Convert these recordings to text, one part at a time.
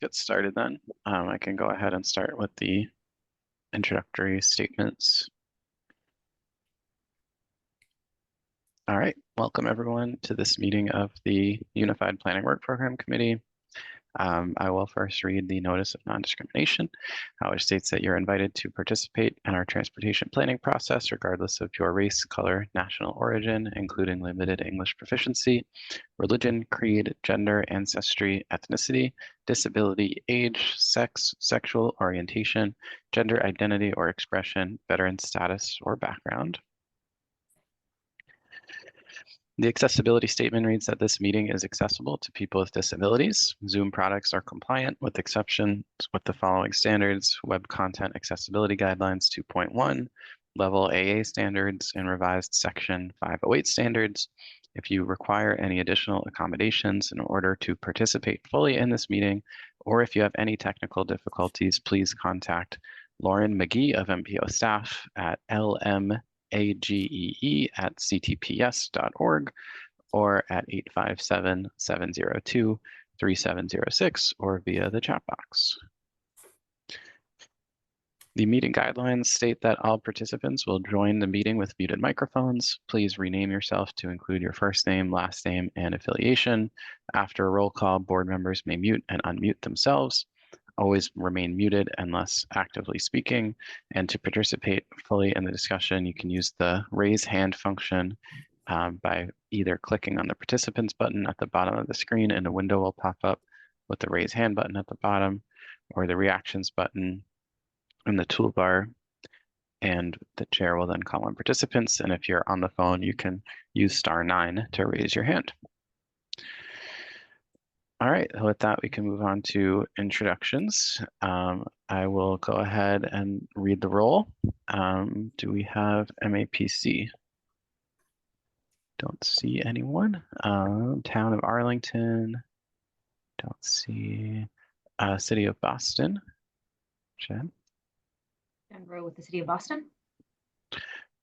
get started then. I can go ahead and start with the introductory statements. All right, welcome everyone to this meeting of the Unified Planning Work Program Committee. I will first read the notice of non-discrimination, which states that you're invited to participate in our transportation planning process, regardless of your race, color, national origin, including limited English proficiency, religion, creed, gender, ancestry, ethnicity, disability, age, sex, sexual orientation, gender identity or expression, veteran status or background. The accessibility statement reads that this meeting is accessible to people with disabilities. Zoom products are compliant with exceptions with the following standards: Web Content Accessibility Guidelines 2.1, Level AA standards, and revised Section 508 standards. If you require any additional accommodations in order to participate fully in this meeting, or if you have any technical difficulties, please contact Lauren McGee of MPO staff at lmagee@ctps.org or at 857-702-3706 or via the chat box. The meeting guidelines state that all participants will join the meeting with muted microphones. Please rename yourself to include your first name, last name, and affiliation. After a roll call, board members may mute and unmute themselves. Always remain muted unless actively speaking. And to participate fully in the discussion, you can use the raise hand function by either clicking on the participants button at the bottom of the screen, and a window will pop up with the raise hand button at the bottom, or the reactions button in the toolbar, and the chair will then call on participants. And if you're on the phone, you can use *9 to raise your hand. All right, with that, we can move on to introductions. I will go ahead and read the roll. Do we have MAPC? Don't see anyone. Town of Arlington. Don't see. City of Boston. Jen? And Row with the City of Boston.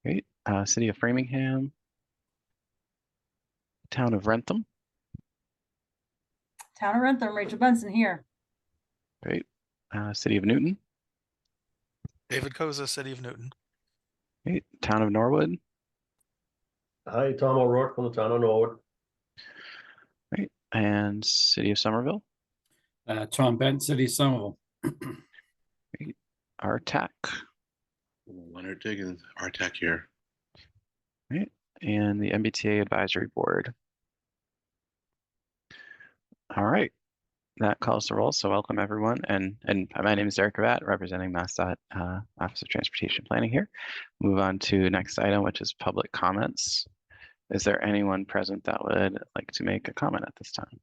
Great. City of Framingham. Town of Rentham. Town of Rentham, Rachel Benson here. Great. City of Newton. David Koza, City of Newton. Great. Town of Norwood. Hi, Tom O'Rourke from the town of Norwood. Great. And City of Somerville. Tom Benton, City of Somerville. Great. RTAC. Leonard Diggins, RTAC here. Right. And the MBTA Advisory Board. All right, that calls the roll. So welcome everyone. And my name is Derek Rabat, representing MassDOT Office of Transportation Planning here. Move on to next item, which is public comments. Is there anyone present that would like to make a comment at this time?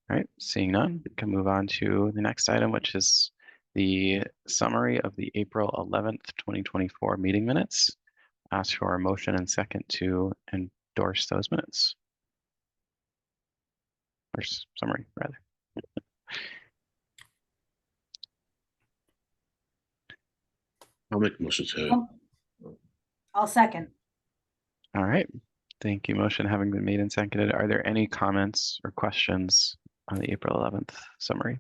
All right, seeing none, we can move on to the next item, which is the summary of the April 11th, 2024 meeting minutes. Ask for a motion and second to endorse those minutes. Or summary, rather. I'll make a motion to. I'll second. All right. Thank you. Motion having been made and seconded. Are there any comments or questions on the April 11th summary?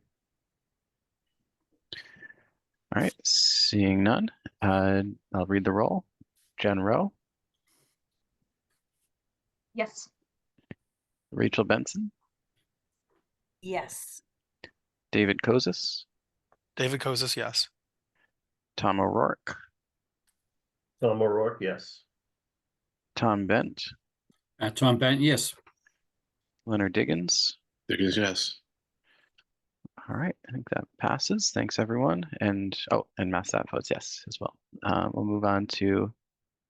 All right. Seeing none, I'll read the roll. Jen Rowe. Yes. Rachel Benson. Yes. David Kozis. David Kozis, yes. Tom O'Rourke. Tom O'Rourke, yes. Tom Bent. Tom Benton, yes. Leonard Diggins. Diggins, yes. All right, I think that passes. Thanks, everyone. And MassDOT votes yes as well. We'll move on to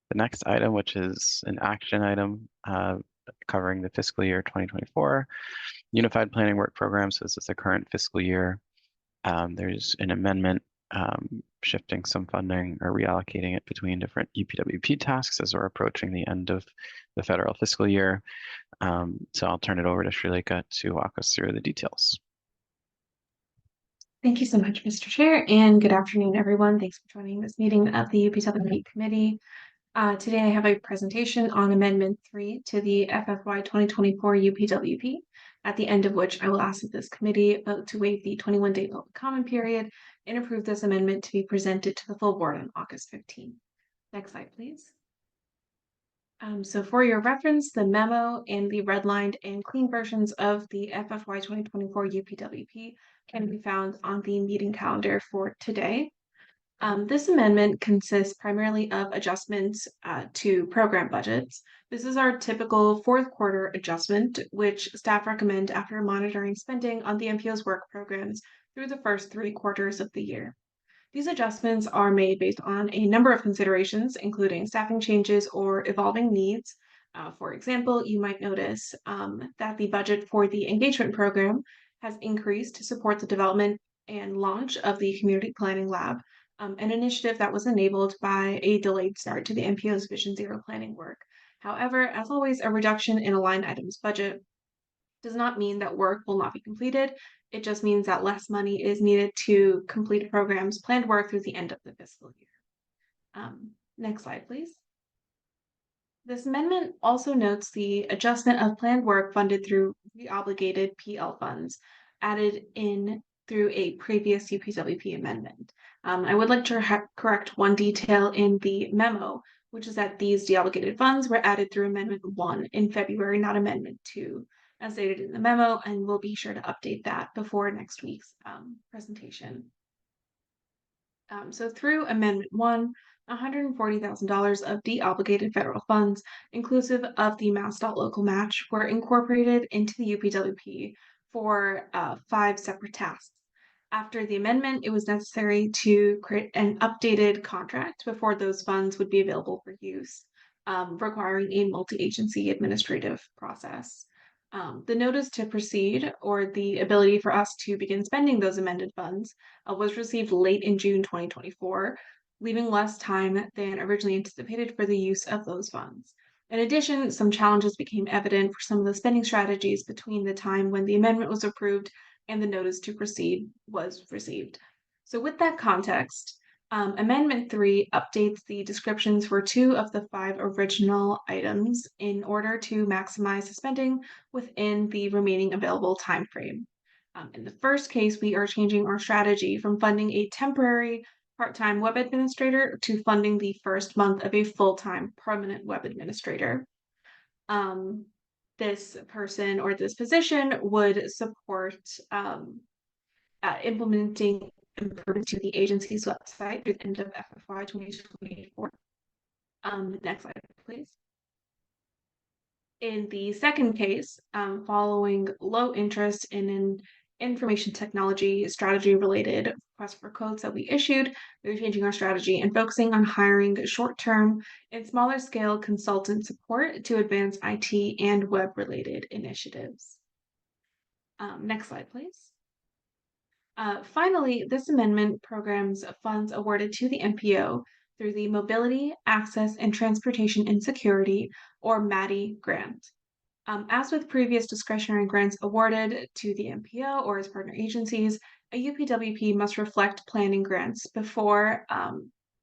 the next item, which is an action item covering the fiscal year 2024 Unified Planning Work Program. So this is the current fiscal year. There's an amendment shifting some funding or reallocating it between different UPWP tasks as we're approaching the end of the federal fiscal year. So I'll turn it over to Srileka to walk us through the details. Thank you so much, Mr. Chair, and good afternoon, everyone. Thanks for joining this meeting of the UPWP Committee. Today I have a presentation on Amendment 3 to the FFY 2024 UPWP. at the end of which I will ask that this committee vote to waive the 21-day public comment period and approve this amendment to be presented to the full board on August 15th. Next slide, please. So for your reference, the memo and the redlined and clean versions of the FFY 2024 UPWP can be found on the meeting calendar for today. This amendment consists primarily of adjustments to program budgets. This is our typical fourth quarter adjustment, which staff recommend after monitoring spending on the MPO's work programs through the first 3 quarters of the year. These adjustments are made based on a number of considerations, including staffing changes or evolving needs. For example, you might notice that the budget for the engagement program has increased to support the development and launch of the Community Planning Lab, an initiative that was enabled by a delayed start to the MPO's Vision Zero planning work. However, as always, a reduction in a line item's budget does not mean that work will not be completed. It just means that less money is needed to complete a program's planned work through the end of the fiscal year. Next slide, please. This amendment also notes the adjustment of planned work funded through the obligated PL funds added in through a previous UPWP amendment. I would like to correct one detail in the memo, which is that these deobligated funds were added through Amendment 1 in February, not Amendment 2, as stated in the memo, and we'll be sure to update that before next week's presentation. So through Amendment 1, $140,000 of deobligated federal funds, inclusive of the MassDOT local match, were incorporated into the UPWP for 5 separate tasks. After the amendment, it was necessary to create an updated contract before those funds would be available for use, requiring a multi-agency administrative process. The notice to proceed, or the ability for us to begin spending those amended funds, was received late in June 2024, leaving less time than originally anticipated for the use of those funds. In addition, some challenges became evident for some of the spending strategies between the time when the amendment was approved and the notice to proceed was received. So with that context, Amendment 3 updates the descriptions for 2 of the 5 original items in order to maximize the spending within the remaining available time frame. In the first case, we are changing our strategy from funding a temporary part-time web administrator to funding the first month of a full-time permanent web administrator. This person or this position would support implementing improvements to the agency's website through the end of FFY 2024. Next slide, please. In the second case, following low interest in an information technology strategy related request for quotes that we issued, we're changing our strategy and focusing on hiring short-term and smaller scale consultant support to advance IT and web related initiatives. Next slide, please. Finally, this amendment programs funds awarded to the MPO through the Mobility, Access, and Transportation Insecurity, or MATI grant. As with previous discretionary grants awarded to the MPO or its partner agencies, a UPWP must reflect planning grants before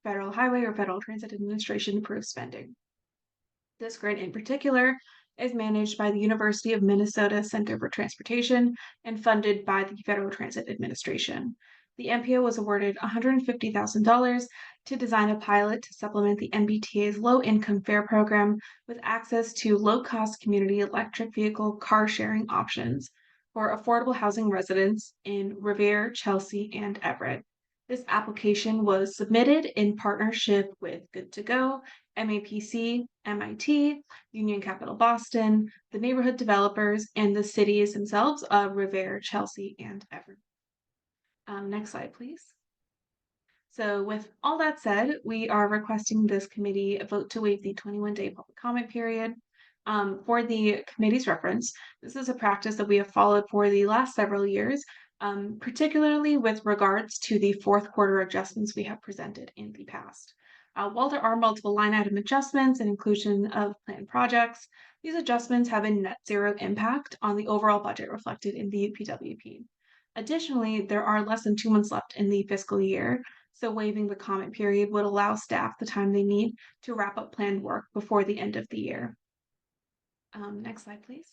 Federal Highway or Federal Transit Administration approves spending. This grant in particular is managed by the University of Minnesota Center for Transportation and funded by the Federal Transit Administration. The MPO was awarded $150,000 to design a pilot to supplement the MBTA's low-income fare program with access to low-cost community electric vehicle car sharing options for affordable housing residents in Revere, Chelsea, and Everett. This application was submitted in partnership with Good2Go, MAPC, MIT, Union Capital Boston, the neighborhood developers, and the cities themselves of Revere, Chelsea, and Everett. Next slide, please. So with all that said, we are requesting this committee vote to waive the 21-day public comment period. For the committee's reference, this is a practice that we have followed for the last several years, particularly with regards to the fourth quarter adjustments we have presented in the past. While there are multiple line item adjustments and inclusion of planned projects, these adjustments have a net zero impact on the overall budget reflected in the UPWP. Additionally, there are less than 2 months left in the fiscal year, so waiving the comment period would allow staff the time they need to wrap up planned work before the end of the year. Next slide, please.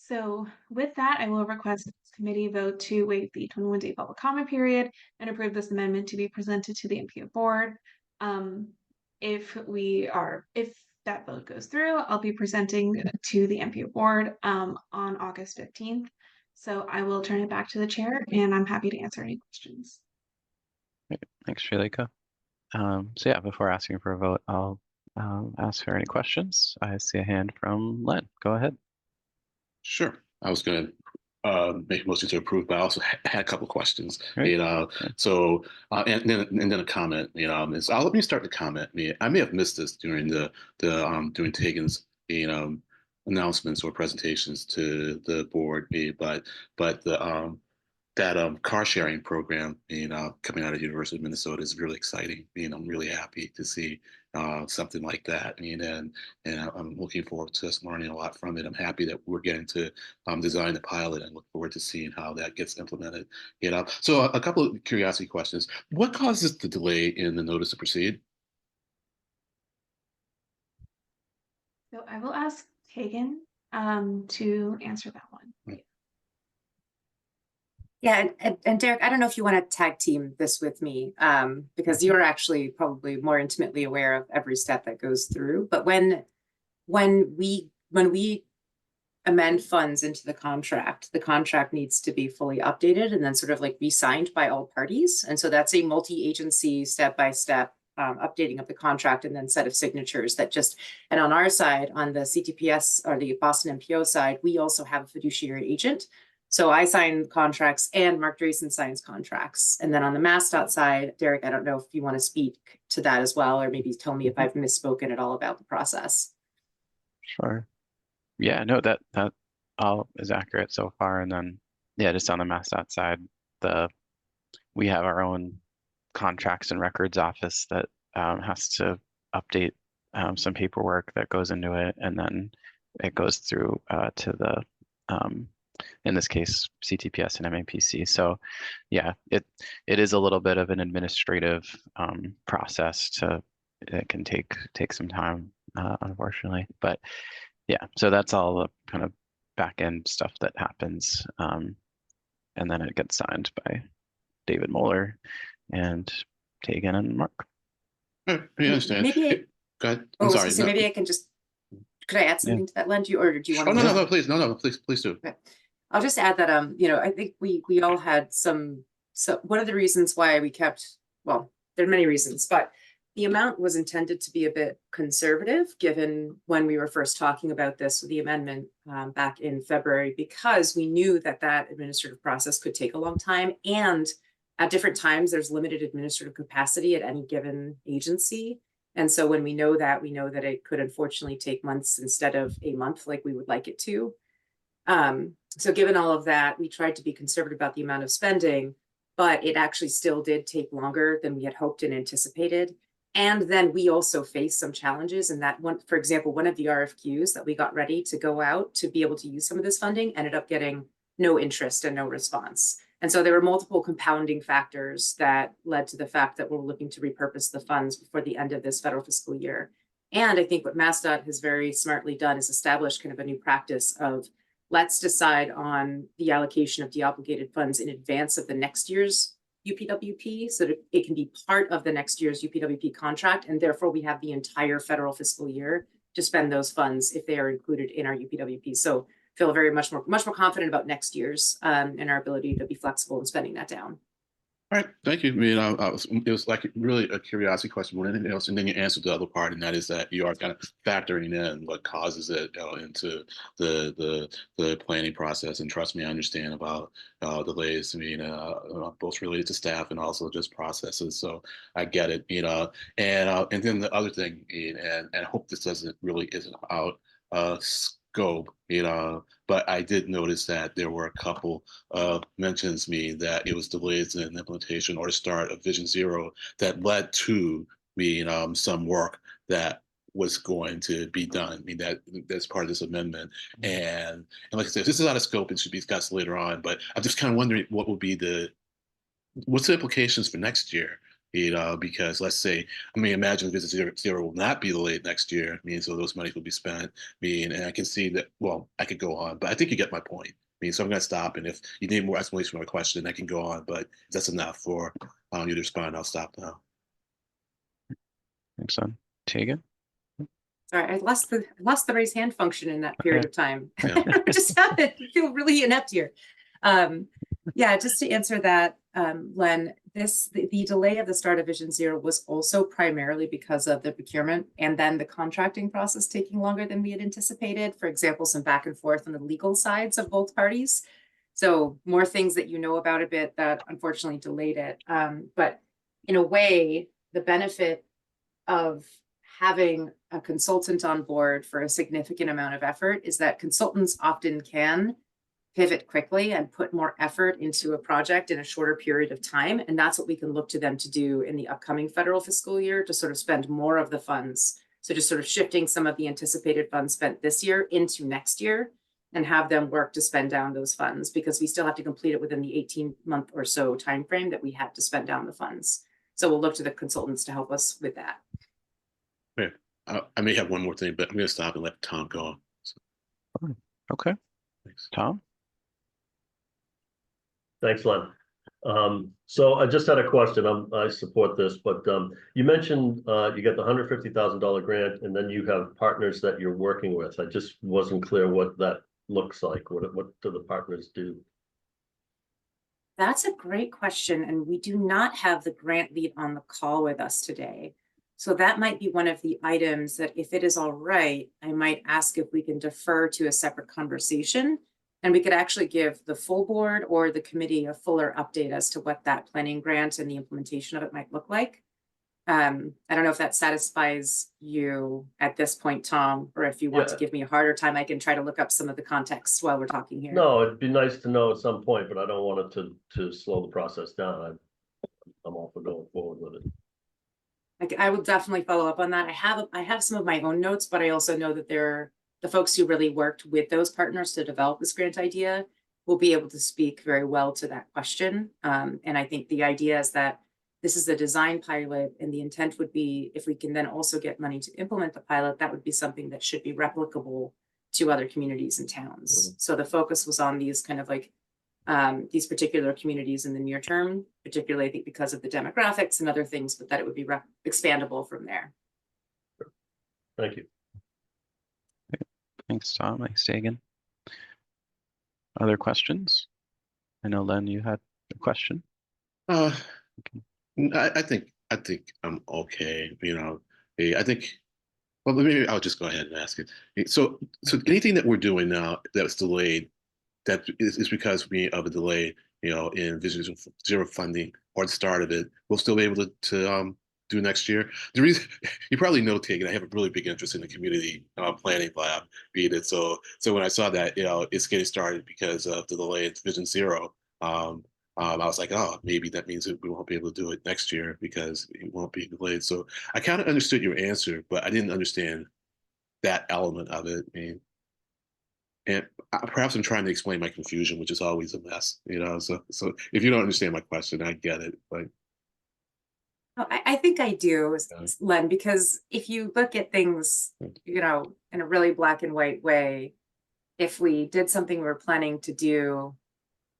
So with that, I will request this committee vote to waive the 21-day public comment period and approve this amendment to be presented to the MPO board. If that vote goes through, I'll be presenting to the MPO board on August 15th. So I will turn it back to the chair, and I'm happy to answer any questions. Thanks, Shalika. So yeah, before asking for a vote, I'll ask for any questions. I see a hand from Len. Go ahead. Sure. I was gonna make a motion to approve, but I also had a couple of questions. Right. You know, so and then a comment. You know, so let me start the comment. I may have missed this during during Tegan's announcements or presentations to the board. But the that car sharing program, coming out of the University of Minnesota is really exciting. I'm really happy to see something like that. And I'm looking forward to us learning a lot from it. I'm happy that we're getting to design the pilot and look forward to seeing how that gets implemented. So a couple of curiosity questions. What causes the delay in the notice to proceed? So I will ask Tegan to answer that one. Yeah, and Derek, I don't know if you want to tag team this with me, because you're actually probably more intimately aware of every step that goes through. But when we amend funds into the contract needs to be fully updated and then sort of like re-signed by all parties. And so that's a multi-agency step-by-step updating of the contract and then set of signatures that and on our side, on the CTPS or the Boston MPO side, we also have a fiduciary agent. So I sign contracts and Mark Drayson signs contracts. And then on the MassDOT side, Derek, I don't know if you want to speak to that as well, or maybe tell me if I've misspoken at all about the process. Sure. Yeah, no, that all is accurate so far. And then, yeah, just on the MassDOT side, we have our own contracts and records office that has to update some paperwork that goes into it, and then it goes through to the in this case, CTPS and MAPC. So yeah, it is a little bit of an administrative process. It can take some time, unfortunately. But yeah, so that's all the kind of back end stuff that happens. And then it gets signed by David Moeller and Tegan and Mark. I understand. Maybe Go ahead. Oh, I'm sorry. so maybe I can could I add something to that, Len? Or do you want Oh, to? no, please. No, please do. Okay. I'll just add that, I think we all had so one of the reasons why we kept, well, there are many reasons, but the amount was intended to be a bit conservative given when we were first talking about this with the amendment back in February, because we knew that administrative process could take a long time. And at different times, there's limited administrative capacity at any given agency. And so when we know that it could unfortunately take months instead of a month like we would like it to. So given all of that, we tried to be conservative about the amount of spending, but it actually still did take longer than we had hoped and anticipated. And then we also faced some challenges in that one, for example, one of the RFQs that we got ready to go out to be able to use some of this funding ended up getting no interest and no response. And so there were multiple compounding factors that led to the fact that we're looking to repurpose the funds before the end of this federal fiscal year. And I think what MassDOT has very smartly done is establish kind of a new practice of let's decide on the allocation of deobligated funds in advance of the next year's UPWP so that it can be part of the next year's UPWP contract. And therefore we have the entire federal fiscal year to spend those funds if they are included in our UPWP. So feel very much more confident about next year's and our ability to be flexible in spending that down. All right, thank you. It was like really a curiosity question more than anything else, and then you answered the other part, and that is that you are kind of factoring in what causes it into the planning process. And trust me, I understand about delays. Both related to staff and also just processes. So I get it. And then the other thing, and I hope this isn't out scope, but I did notice that there were a couple of mentions that it was delays in implementation or start of Vision Zero that led to some work that was going to be done. That's part of this amendment. And like I said, this is out of scope and should be discussed later on, but I'm just kind of wondering what's the implications for next year because let's say, I mean, imagine Visit Zero will not be delayed next year. I mean, so those monies will be spent. I mean, and I can see that, well, I could go on, but I think you get my point. I mean, so I'm going to stop. And if you need more explanation for my question, I can go on, but if that's enough for you to respond, I'll stop now. Thanks, son. Tegan? Sorry, I lost the raise hand function in that period of time. Yeah. I just happened. I feel really inept here. Yeah, just to answer that, Len, the delay of the start of Vision Zero was also primarily because of the procurement and then the contracting process taking longer than we had anticipated. For example, some back and forth on the legal sides of both parties. So more things that you know about a bit that unfortunately delayed it. But in a way, the benefit of having a consultant on board for a significant amount of effort is that consultants often can pivot quickly and put more effort into a project in a shorter period of time. And that's what we can look to them to do in the upcoming federal fiscal year, to sort of spend more of the funds. So just sort of shifting some of the anticipated funds spent this year into next year and have them work to spend down those funds, because we still have to complete it within the 18-month or so timeframe that we had to spend down the funds. So we'll look to the consultants to help us with that. Okay. I may have one more thing, but I'm going to stop and let Tom go on. So, Okay, thanks. Tom? Thanks, Len. So I just had a question. I support this, but you mentioned you get the $150,000 grant, and then you have partners that you're working with. I just wasn't clear what that looks like. What do the partners do? That's a great question, and we do not have the grant lead on the call with us today. So that might be one of the items that, if it is all right, I might ask if we can defer to a separate conversation, and we could actually give the full board or the committee a fuller update as to what that planning grant and the implementation of it might look like. I don't know if that satisfies you at this point, Tom, or if you want to give me a harder time, I can try to look up some of the context while we're talking here. No, it'd be nice to know at some point, but I don't want it to slow the process down. I'm all for going forward with it. I will definitely follow up on that. I have some of my own notes, but I also know that the folks who really worked with those partners to develop this grant idea will be able to speak very well to that question. And I think the idea is that this is a design pilot, and the intent would be, if we can then also get money to implement the pilot, that would be something that should be replicable to other communities and towns. So the focus was on these kind of like these particular communities in the near term, particularly I think because of the demographics and other things, but that it would be expandable from there. Thank you. Thanks, Tom. Thanks, Tegan. Other questions? I know, Len, you had a question. I think I'm okay. You know, I think. Well, maybe I'll just go ahead and ask it. So anything that we're doing now that's delayed, that is because of a delay, you know, in Vision Zero funding or the start of it, we'll still be able to do next year. The reason you probably know, Tegan, I have a really big interest in the community planning lab, so when I saw that, you know, it's getting started because of the delay in Vision Zero, I was like, oh, maybe that means that we won't be able to do it next year because it won't be delayed. So I kind of understood your answer, but I didn't understand that element of it. And perhaps I'm trying to explain my confusion, which is always a mess, you know. So if you don't understand my question, I get it. But I think I do, Len, because if you look at things, you know, in a really black and white way, if we did something we were planning to do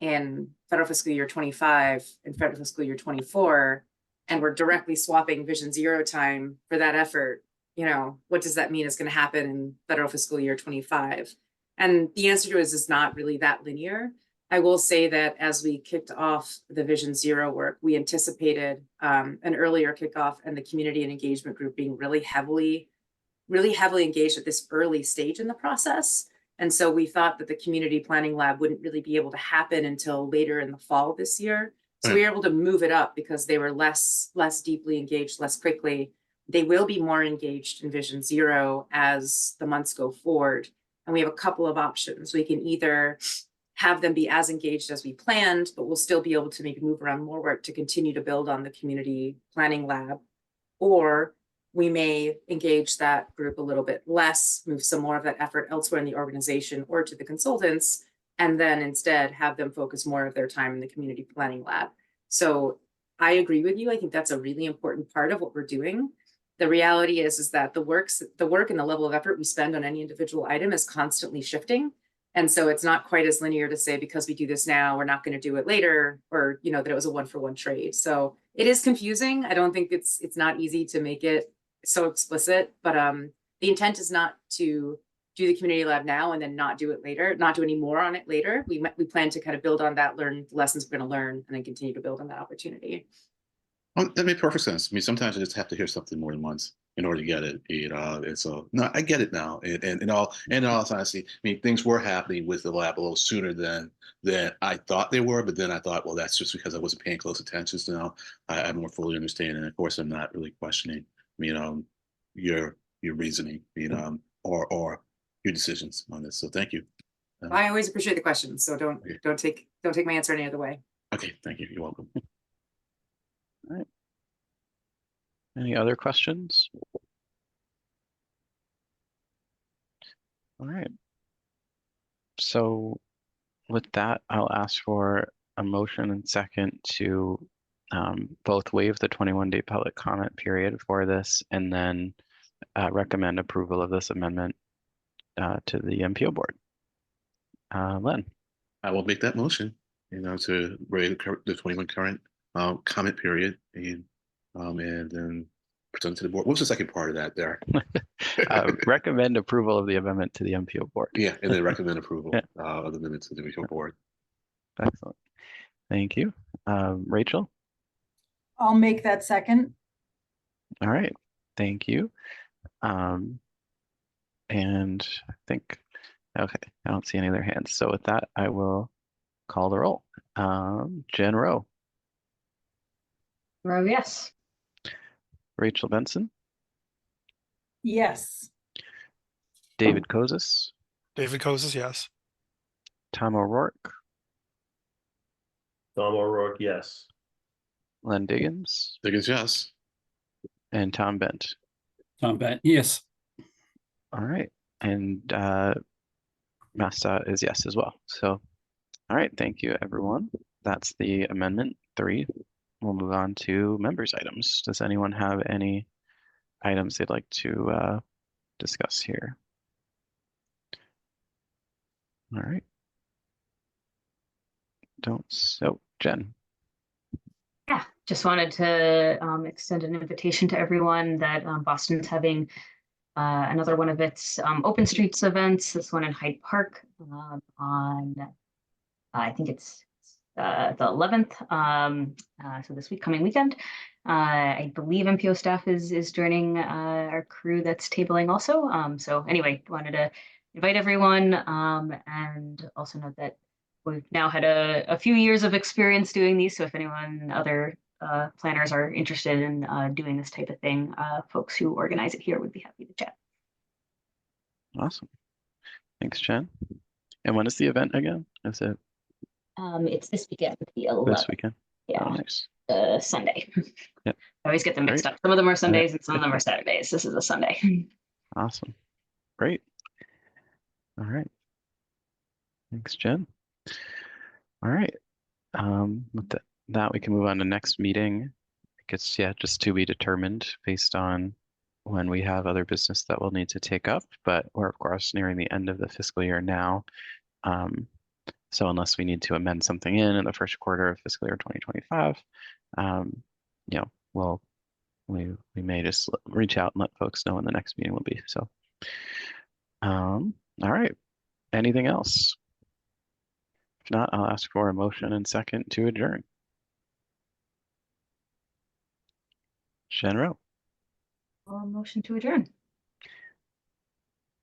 in federal fiscal year 25 and federal fiscal year 24, and we're directly swapping Vision Zero time for that effort, you know, what does that mean is going to happen in federal fiscal year 25? And the answer to it is not really that linear. I will say that as we kicked off the Vision Zero work, we anticipated an earlier kickoff and the community and engagement group being really heavily engaged at this early stage in the process. And so we thought that the community planning lab wouldn't really be able to happen until later in the fall this year. So we were able to move it up because they were less deeply engaged, less quickly. They will be more engaged in Vision Zero as the months go forward. And we have a couple of options. We can either have them be as engaged as we planned, but we'll still be able to maybe move around more work to continue to build on the community planning lab. Or we may engage that group a little bit less, move some more of that effort elsewhere in the organization or to the consultants, and then instead have them focus more of their time in the community planning lab. So I agree with you. I think that's a really important part of what we're doing. The reality is that the work and the level of effort we spend on any individual item is constantly shifting. And so it's not quite as linear to say, because we do this now, we're not going to do it later, or, you know, that it was a 1-for-1 trade. So it is confusing. I don't think it's not easy to make it so explicit, but the intent is not to do the community lab now and then not do it later, not do any more on it later. We plan to kind of build on that, learn the lessons we're going to learn, and then continue to build on that opportunity. Well, that made perfect sense. I mean, sometimes you just have to hear something more than once in order to get it. And so, no, I get it now. And in all honesty, I mean, things were happening with the lab a little sooner than I thought they were. But then I thought, well, that's just because I wasn't paying close attention. So now I more fully understand. And of course, I'm not really questioning, your reasoning, or your decisions on this. So thank you. I always appreciate the questions, so don't take my answer any other way. Okay, thank you. You're welcome. All right. Any other questions? All right. So with that, I'll ask for a motion and second to both waive the 21-day public comment period for this and then recommend approval of this amendment to the MPO board. Len. I will make that motion, to waive the 21 current comment period and then present to the board. What's the second part of that there? Recommend approval of the amendment to the MPO board. Yeah, and then recommend approval of the amendment to the MPO board. Excellent. Thank you. Rachel? I'll make that second. All right. Thank you. And I think, okay, I don't see any other hands. So with that, I will call the roll. Jen Rowe. Rowe, yes. Rachel Benson. Yes. David Kozis. David Kozis, yes. Tom O'Rourke. Tom O'Rourke, yes. Len Diggins. Diggins, yes. And Tom Bent. Tom Benton, yes. All right. And Masta is yes as well. So, all right. Thank you, everyone. That's the amendment 3. We'll move on to members' items. Does anyone have any items they'd like to discuss here? All right. So, Jen. Yeah, just wanted to extend an invitation to everyone that Boston's having another one of its Open Streets events, this one in Hyde Park on, I think it's the 11th, so this coming weekend. I believe MPO staff is joining our crew that's tabling also. So anyway, wanted to invite everyone and also note that we've now had a few years of experience doing these. So if anyone, other planners are interested in doing this type of thing, folks who organize it here would be happy to chat. Awesome. Thanks, Jen. And when is the event again? Is it It's this weekend, the 11th. this weekend? Yeah, Oh, nice. Sunday. Yep. I always get them mixed Great. up. Some of them are Sundays and some of them are Saturdays. This is a Sunday. Awesome. Great. All right. Thanks, Jen. All right. With that, we can move on to next meeting. I guess, yeah, just to be determined based on when we have other business that we'll need to take up, but we're of course nearing the end of the fiscal year now. So unless we need to amend something in the first quarter of fiscal year 2025, we may just reach out and let folks know when the next meeting will be. So, all right. Anything else? If not, I'll ask for a motion and second to adjourn. Jen Rowe. Motion to adjourn.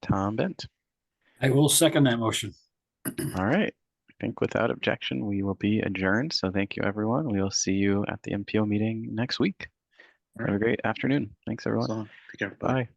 Tom Bent. I will second that motion. All right. I think without objection, we will be adjourned. So thank you, everyone. We will see you at the MPO meeting next week. Have a great afternoon. Thanks, everyone. So, take care. Bye. Bye.